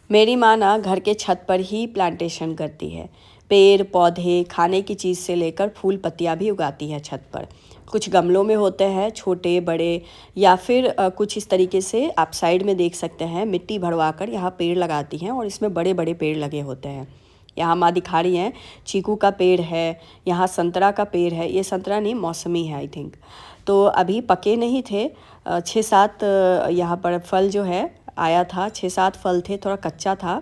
मेरी माँ ना घर के छत पर ही प्लांटेशन करती है। पेड़ पौधे खाने की चीज़ से लेकर फूल पत्तियाँ भी उगाती है छत पर। कुछ गमलों में होते हैं छोटे बड़े, या फिर कुछ इस तरीके से आप साइड में देख सकते हैं, मिट्टी भरवा कर यहाँ पेड़ लगाती हैं और इसमें बड़े बड़े पेड़ लगे होते हैं। यहाँ माँ दिखा रही हैं, चीकू का पेड़ है, यहाँ संतरा का पेड़ है। ये संतरा नहीं, मौसमी है आई थिंक। तो अभी पके नहीं थे। 6-7 यहाँ पर फल जो है आया था, 6-7 फल थे, थोड़ा कच्चा था।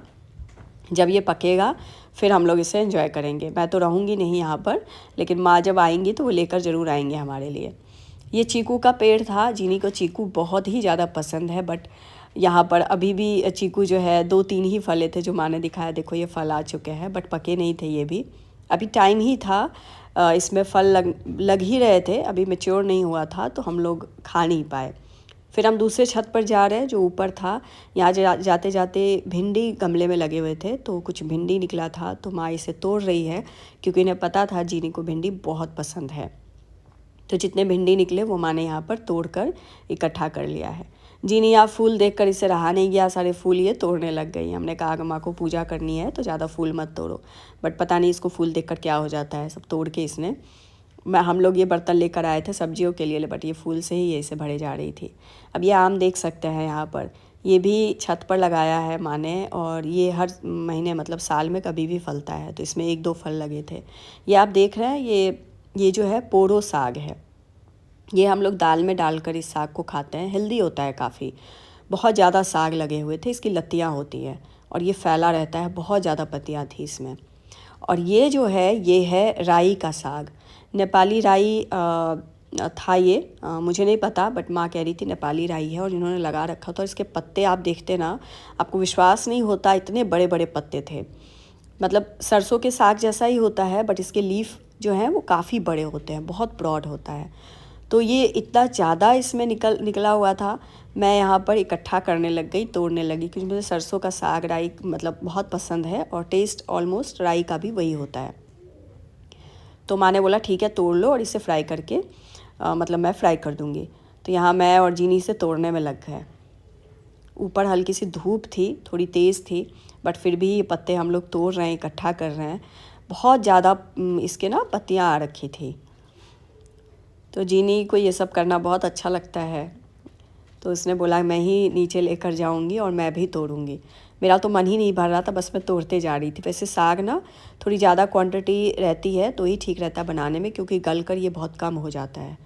जब ये पकेगा फिर हम लोग इसे एंजॉय करेंगे। मैं तो रहूँगी नहीं यहाँ पर, लेकिन माँ जब आएंगी तो वो लेकर ज़रूर आएंगे हमारे लिए। ये चीकू का पेड़ था। जीनी को चीकू बहुत ही ज़्यादा पसंद है, बट यहाँ पर अभी भी चीकू जो है 2-3 ही फले थे जो माँ ने दिखाया। देखो ये फल आ चुके हैं, बट पके नहीं थे ये भी। अभी टाइम ही था, इसमें फल लग ही रहे थे, अभी मैच्योर नहीं हुआ था, तो हम लोग खा नहीं पाए। फिर हम दूसरे छत पर जा रहे हैं जो ऊपर था। यहाँ जाते जाते भिंडी गमले में लगे हुए थे, तो कुछ भिंडी निकला था, तो माँ इसे तोड़ रही है क्योंकि इन्हें पता था जीनी को भिंडी बहुत पसंद है। तो जितने भिंडी निकले वो माँ ने यहाँ पर तोड़ कर इकट्ठा कर लिया है। जीनी यहाँ फूल देखकर इसे रहा नहीं गया, सारे फूल ये तोड़ने लग गई। हमने कहा कि माँ को पूजा करनी है तो ज़्यादा फूल मत तोड़ो, बट पता नहीं इसको फूल देखकर क्या हो जाता है, सब तोड़ के इसने। हम लोग ये बर्तन लेकर आए थे सब्जियों के लिए, बट ये फूल से ही ये इसे भरे जा रही थी। अब ये आम देख सकते हैं यहाँ पर, ये भी छत पर लगाया है माँ ने, और ये हर महीने मतलब साल में कभी भी फलता है, तो इसमें 1-2 फल लगे थे। ये आप देख रहे हैं, ये जो है पोड़ो साग है। ये हम लोग दाल में डालकर इस साग को खाते हैं, हेल्दी होता है काफ़ी। बहुत ज़्यादा साग लगे हुए थे, इसकी लत्तियाँ होती हैं और ये फैला रहता है, बहुत ज़्यादा पत्तियाँ थी इसमें। और ये जो है ये है राई का साग, नेपाली राई था ये, मुझे नहीं पता, बट माँ कह रही थी नेपाली राई है और इन्होंने लगा रखा था। और इसके पत्ते आप देखते ना, आपको विश्वास नहीं होता, इतने बड़े बड़े पत्ते थे। मतलब सरसों के साग जैसा ही होता है, बट इसके लीफ जो हैं वो काफ़ी बड़े होते हैं, बहुत ब्रॉड होता है। तो ये इतना ज़्यादा इसमें निकला हुआ था, मैं यहाँ पर इकट्ठा करने लग गई, तोड़ने लगी, क्योंकि मुझे सरसों का साग राई मतलब बहुत पसंद है और टेस्ट ऑलमोस्ट राई का भी वही होता है। तो माँ ने बोला ठीक है तोड़ लो और इसे फ्राई करके मतलब मैं फ्राई कर दूँगी। तो यहाँ मैं और जीनी से तोड़ने में लग गए। ऊपर हल्की सी धूप थी, थोड़ी तेज़ थी, बट फिर भी ये पत्ते हम लोग तोड़ रहे हैं, इकट्ठा कर रहे हैं। बहुत ज़्यादा इसके ना पत्तियाँ आ रखी थी। तो जीनी को ये सब करना बहुत अच्छा लगता है, तो उसने बोला मैं ही नीचे लेकर जाऊंगी और मैं भी तोड़ूंगी। मेरा तो मन ही नहीं भर रहा था, बस मैं तोड़ते जा रही थी। वैसे साग ना थोड़ी ज़्यादा क्वांटिटी रहती है तो ही ठीक रहता है बनाने में, क्योंकि गल कर ये बहुत कम हो जाता है।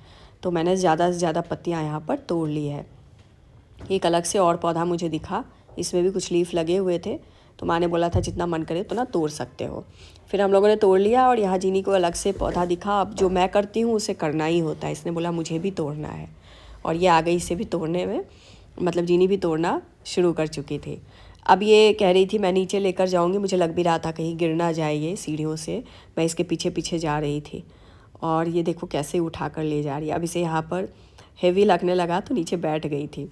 तो मैंने ज़्यादा से ज़्यादा पत्तियाँ यहाँ पर तोड़ ली है। एक अलग से और पौधा मुझे दिखा, इसमें भी कुछ लीफ लगे हुए थे, तो माँ ने बोला था जितना मन करे तो ना तोड़ सकते हो। फिर हम लोगों ने तोड़ लिया और यहाँ जीनी को अलग से पौधा दिखा। अब जो मैं करती हूँ उसे करना ही होता है, इसने बोला मुझे भी तोड़ना है, और ये आ गई इसे भी तोड़ने में, मतलब जीनी भी तोड़ना शुरू कर चुकी थी। अब ये कह रही थी मैं नीचे लेकर जाऊँगी, मुझे लग भी रहा था कहीं गिर ना जाए ये सीढ़ियों से, मैं इसके पीछे पीछे जा रही थी। और ये देखो कैसे उठा कर ले जा रही है। अब इसे यहाँ पर हेवी लगने लगा तो नीचे बैठ गई थी।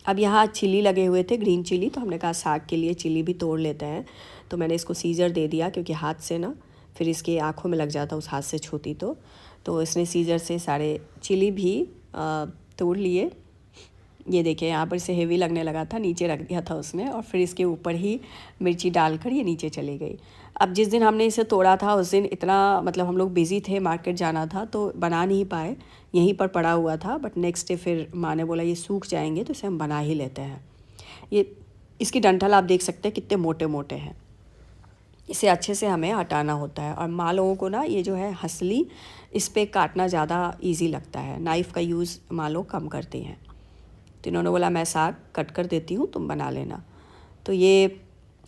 अब यहाँ चिली लगे हुए थे, ग्रीन चिली, तो हमने कहा साग के लिए चिली भी तोड़ लेते हैं। तो मैंने इसको सीजर दे दिया, क्योंकि हाथ से ना फिर इसके आँखों में लग जाता उस हाथ से छूती तो इसने सीजर से सारे चिली भी तोड़ लिए। ये देखिए यहाँ पर इसे हेवी लगने लगा था, नीचे रख दिया था उसने, और फिर इसके ऊपर ही मिर्ची डालकर ये नीचे चली गई। अब जिस दिन हमने इसे तोड़ा था उस दिन इतना मतलब हम लोग बिज़ी थे, मार्केट जाना था तो बना नहीं पाए, यहीं पर पड़ा हुआ था। बट नेक्स्ट डे फिर माँ ने बोला ये सूख जाएंगे तो इसे हम बना ही लेते हैं। ये इसकी डंठल आप देख सकते हैं कितने मोटे मोटे हैं, इसे अच्छे से हमें हटाना होता है। और माँ लोगों को ना ये जो है हंसली, इस पर काटना ज़्यादा ईजी लगता है, नाइफ़ का यूज़ माँ लोग कम करती हैं। तो इन्होंने बोला मैं साग कट कर देती हूँ, तुम बना लेना। तो ये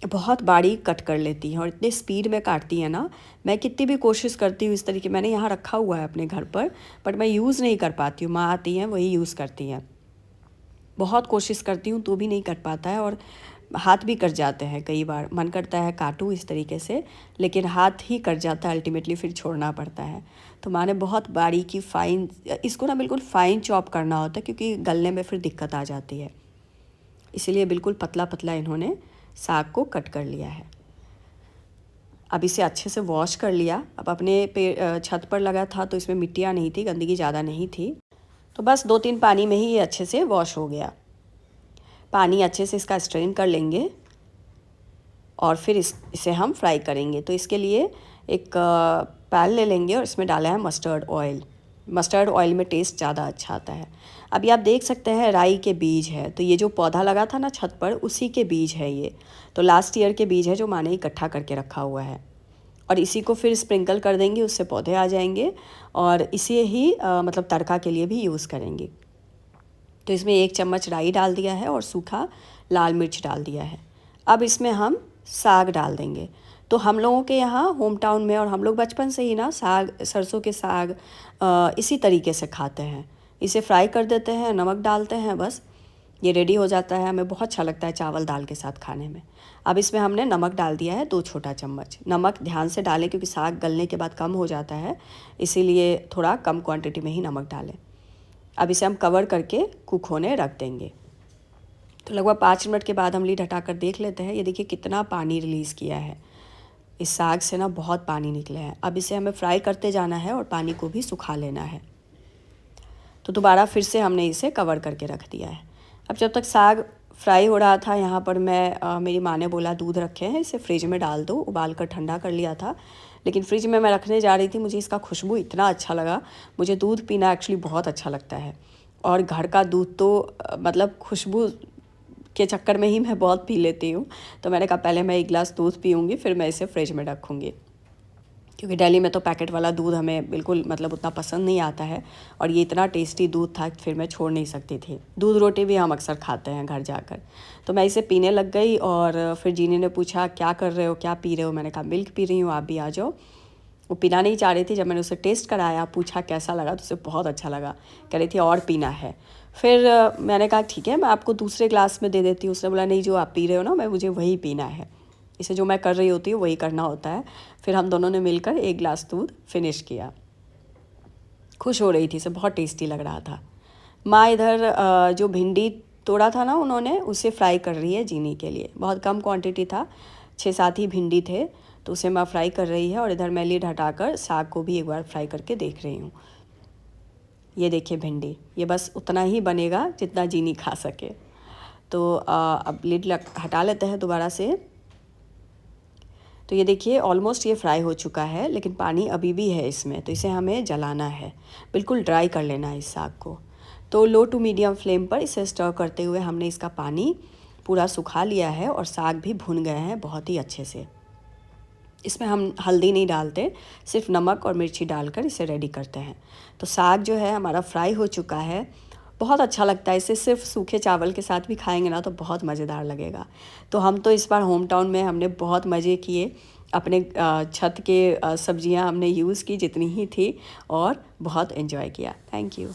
बहुत बारीक कट कर लेती हैं और इतने स्पीड में काटती हैं ना, मैं कितनी भी कोशिश करती हूँ इस तरीके, मैंने यहाँ रखा हुआ है अपने घर पर, बट मैं यूज़ नहीं कर पाती हूँ। माँ आती हैं वही यूज़ करती हैं, बहुत कोशिश करती हूँ तो भी नहीं कट पाता है, और हाथ भी कट जाते हैं। कई बार मन करता है काटूँ इस तरीके से, लेकिन हाथ ही कट जाता है अल्टीमेटली, फिर छोड़ना पड़ता है। तो माँ ने बहुत बारीकी फ़ाइन, इसको ना बिल्कुल फ़ाइन चॉप करना होता है, क्योंकि गलने में फिर दिक्कत आ जाती है, इसीलिए बिल्कुल पतला पतला इन्होंने साग को कट कर लिया है। अब इसे अच्छे से वॉश कर लिया। अब अपने छत पर लगा था तो इसमें मिट्टियाँ नहीं थी, गंदगी ज़्यादा नहीं थी, तो बस 2-3 पानी में ही ये अच्छे से वॉश हो गया। पानी अच्छे से इसका स्ट्रेन कर लेंगे और फिर इसे हम फ्राई करेंगे। तो इसके लिए एक पैन ले लेंगे और इसमें डाला है मस्टर्ड ऑयल। मस्टर्ड ऑयल में टेस्ट ज़्यादा अच्छा आता है। अभी आप देख सकते हैं राई के बीज है, तो ये जो पौधा लगा था ना छत पर, उसी के बीज है ये। तो लास्ट ईयर के बीज है जो माँ ने इकट्ठा करके रखा हुआ है, और इसी को फिर स्प्रिंकल कर देंगे, उससे पौधे आ जाएंगे और इसे ही मतलब तड़का के लिए भी यूज़ करेंगे। तो इसमें 1 चम्मच राई डाल दिया है और सूखा लाल मिर्च डाल दिया है। अब इसमें हम साग डाल देंगे। तो हम लोगों के यहाँ होम टाउन में, और हम लोग बचपन से ही ना साग, सरसों के साग इसी तरीके से खाते हैं। इसे फ्राई कर देते हैं, नमक डालते हैं, बस ये रेडी हो जाता है। हमें बहुत अच्छा लगता है चावल दाल के साथ खाने में। अब इसमें हमने नमक डाल दिया है 2 छोटा चम्मच। नमक ध्यान से डालें क्योंकि साग गलने के बाद कम हो जाता है, इसीलिए थोड़ा कम क्वांटिटी में ही नमक डालें। अब इसे हम कवर करके कुक होने रख देंगे। तो लगभग 5 मिनट के बाद हम लीड हटाकर देख लेते हैं। ये देखिए कितना पानी रिलीज़ किया है, इस साग से ना बहुत पानी निकले हैं। अब इसे हमें फ्राई करते जाना है और पानी को भी सुखा लेना है। तो दोबारा फिर से हमने इसे कवर करके रख दिया है। अब जब तक साग फ्राई हो रहा था, यहाँ पर मेरी माँ ने बोला दूध रखे हैं, इसे फ्रिज में डाल दो। उबाल कर ठंडा कर लिया था, लेकिन फ्रिज में मैं रखने जा रही थी, मुझे इसका खुशबू इतना अच्छा लगा। मुझे दूध पीना एक्चुअली बहुत अच्छा लगता है, और घर का दूध तो मतलब खुशबू के चक्कर में ही मैं बहुत पी लेती हूँ। तो मैंने कहा पहले मैं 1 गिलास दूध पीऊँगी, फिर मैं इसे फ्रिज में रखूँगी, क्योंकि दिल्ली में तो पैकेट वाला दूध हमें बिल्कुल मतलब उतना पसंद नहीं आता है, और ये इतना टेस्टी दूध था फिर मैं छोड़ नहीं सकती थी। दूध रोटी भी हम अक्सर खाते हैं घर जाकर। तो मैं इसे पीने लग गई, और फिर जीनी ने पूछा क्या कर रहे हो, क्या पी रहे हो। मैंने कहा मिल्क पी रही हूँ, आप भी आ जाओ। वो पीना नहीं चाह रही थी। जब मैंने उसे टेस्ट कराया, पूछा कैसा लगा, तो उसे बहुत अच्छा लगा, कह रही थी और पीना है। फिर मैंने कहा ठीक है, मैं आपको दूसरे ग्लास में दे देती हूँ। उसने बोला नहीं, जो आप पी रहे हो ना, मुझे वही पीना है, इसे जो मैं कर रही होती हूँ वही करना होता है। फिर हम दोनों ने मिलकर 1 गिलास दूध फिनिश किया। खुश हो रही थी, इसे बहुत टेस्टी लग रहा था। माँ इधर जो भिंडी तोड़ा था ना उन्होंने, उसे फ्राई कर रही है जीनी के लिए। बहुत कम क्वांटिटी था, 6-7 ही भिंडी थे, तो उसे माँ फ्राई कर रही है। और इधर मैं लीड हटाकर साग को भी एक बार फ्राई करके देख रही हूँ। ये देखिए भिंडी, ये बस उतना ही बनेगा जितना जीनी खा सके। तो अब लीड हटा लेते हैं दोबारा से। तो ये देखिए ऑलमोस्ट ये फ्राई हो चुका है, लेकिन पानी अभी भी है इसमें, तो इसे हमें जलाना है, बिल्कुल ड्राई कर लेना है इस साग को। तो लो टू मीडियम फ्लेम पर इसे स्टर करते हुए हमने इसका पानी पूरा सुखा लिया है, और साग भी भुन गए हैं बहुत ही अच्छे से। इसमें हम हल्दी नहीं डालते, सिर्फ नमक और मिर्ची डालकर इसे रेडी करते हैं। तो साग जो है हमारा फ्राई हो चुका है, बहुत अच्छा लगता है। इसे सिर्फ सूखे चावल के साथ भी खाएंगे ना तो बहुत मज़ेदार लगेगा। तो हम तो इस बार होम टाउन में हमने बहुत मज़े किए, अपने छत के सब्जियां हमने यूज़ की जितनी ही थी, और बहुत एंजॉय किया। Thank you.